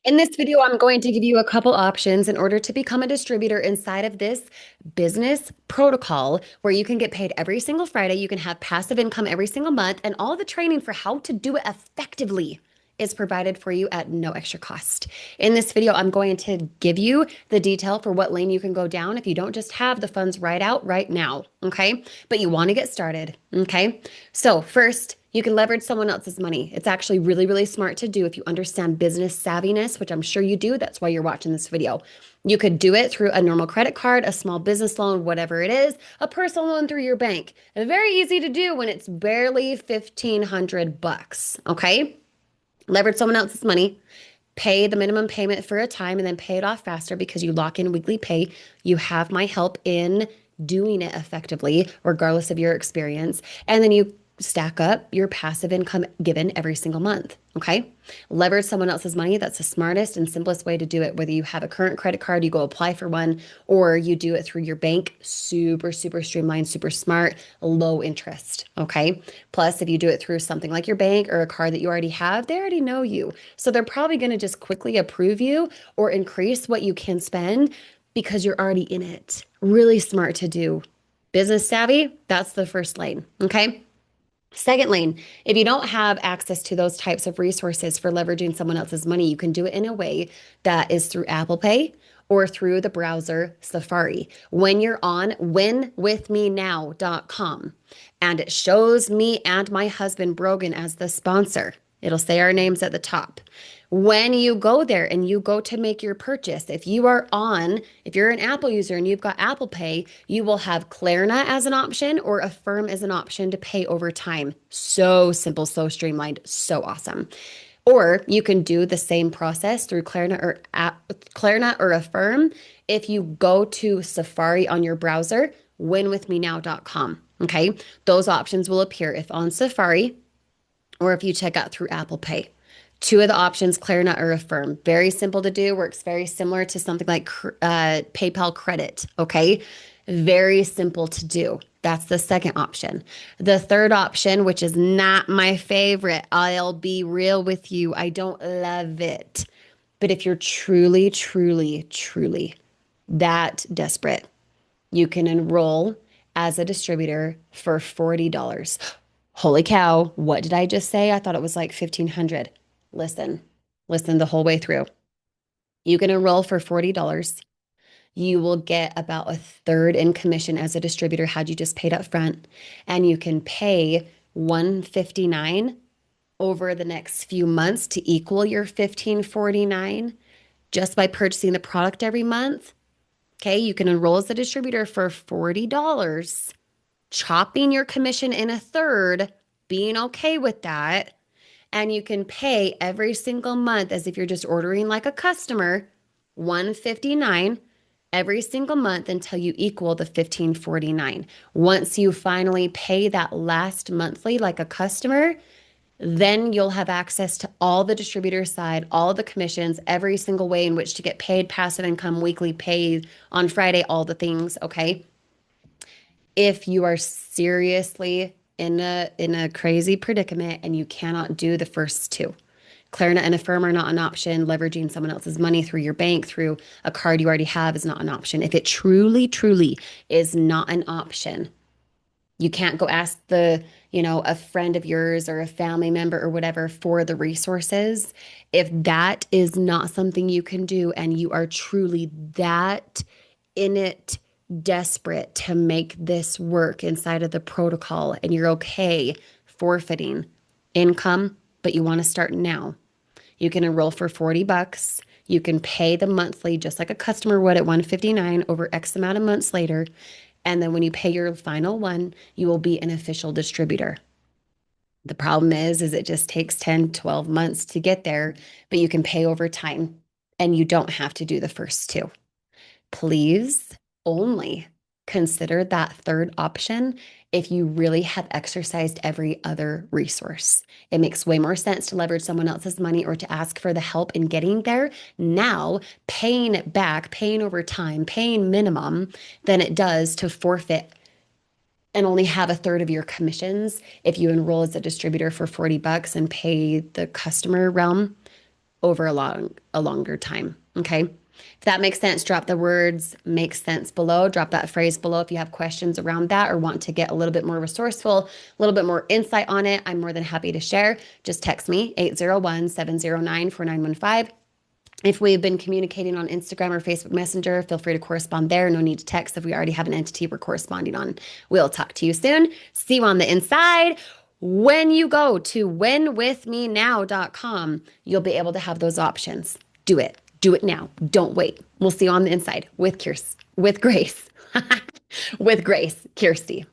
In this video, I'm going to give you a couple options in order to become a distributor inside of this business protocol where you can get paid every single Friday. You can have passive income every single month, and all the training for how to do it effectively is provided for you at no extra cost. In this video, I'm going to give you the detail for what lane you can go down if you don't just have the funds right out right now, okay? But you want to get started, okay? So first, you can leverage someone else's money. It's actually really, really smart to do if you understand business savviness, which I'm sure you do. That's why you're watching this video. You could do it through a normal credit card, a small business loan, whatever it is, a personal loan through your bank. And very easy to do when it's barely 1,500 bucks, okay? Leverage someone else's money, pay the minimum payment for a time, and then pay it off faster because you lock in weekly pay. You have my help in doing it effectively, regardless of your experience. And then you stack up your passive income given every single month. Okay. Leverage someone else's money. That's the smartest and simplest way to do it. Whether you have a current credit card, you go apply for one, or you do it through your bank. Super, super streamlined, super smart, low interest. Okay. Plus, if you do it through something like your bank or a card that you already have, they already know you. So they're probably going to just quickly approve you or increase what you can spend because you're already in it. Really smart to do. Business savvy, that's the first lane. Okay. Second lane, if you don't have access to those types of resources for leveraging someone else's money, you can do it in a way that is through Apple Pay or through the browser Safari. When you're on winwithmenow.com and it shows me and my husband Brogan as the sponsor, it'll say our names at the top. When you go there and you go to make your purchase, if you're an Apple user and you've got Apple Pay, you will have Klarna as an option or Affirm as an option to pay over time. So simple, so streamlined, so awesome. Or you can do the same process through Klarna or Affirm if you go to Safari on your browser, winwithmenow.com. Okay, those options will appear if on Safari or if you check out through Apple Pay. Two of the options, Klarna or Affirm. Very simple to do, works very similar to something like PayPal credit, okay? Very simple to do. That's the second option. The third option, which is not my favorite, I'll be real with you, I don't love it. But if you're truly, truly, truly that desperate, you can enroll as a distributor for $40. Holy cow, what did I just say? I thought it was like 1,500. Listen, listen the whole way through. You can enroll for $40. You will get about a third in commission as a distributor had you just paid up front. And you can pay $159 over the next few months to equal your $1,549 just by purchasing the product every month. Okay, you can enroll as a distributor for $40, chopping your commission in a third, being okay with that. And you can pay every single month as if you're just ordering like a customer, $159 every single month until you equal the $1,549. Once you finally pay that last monthly like a customer, then you'll have access to all the distributor side, all the commissions, every single way in which to get paid, passive income, weekly pay on Friday, all the things, okay? If you are seriously in a crazy predicament and you cannot do the first two. Klarna and Affirm are not an option. Leveraging someone else's money through your bank, through a card you already have is not an option. If it truly, truly is not an option, you can't go ask a friend of yours or a family member or whatever for the resources. If that is not something you can do and you are truly that in it, desperate to make this work inside of the protocol and you're okay forfeiting income, but you want to start now, you can enroll for $40. You can pay the monthly just like a customer would at $159 over X amount of months later. And then when you pay your final one, you will be an official distributor. The problem is it just takes 10, 12 months to get there, but you can pay over time and you don't have to do the first two. Please only consider that third option if you really have exercised every other resource. It makes way more sense to leverage someone else's money or to ask for the help in getting there now, paying it back, paying over time, paying minimum, than it does to forfeit and only have a third of your commissions if you enroll as a distributor for $40 and pay the customer realm over a longer time. Okay. If that makes sense, drop the words makes sense below. Drop that phrase below if you have questions around that or want to get a little bit more resourceful, a little bit more insight on it. I'm more than happy to share. Just text me 801-709-4915. If we've been communicating on Instagram or Facebook Messenger, feel free to correspond there. No need to text if we already have an entity we're corresponding on. We'll talk to you soon. See you on the inside. When you go to winwithmenow.com, you'll be able to have those options. Do it. Do it now. Don't wait. We'll see you on the inside with Grace. With Grace, Kirsty.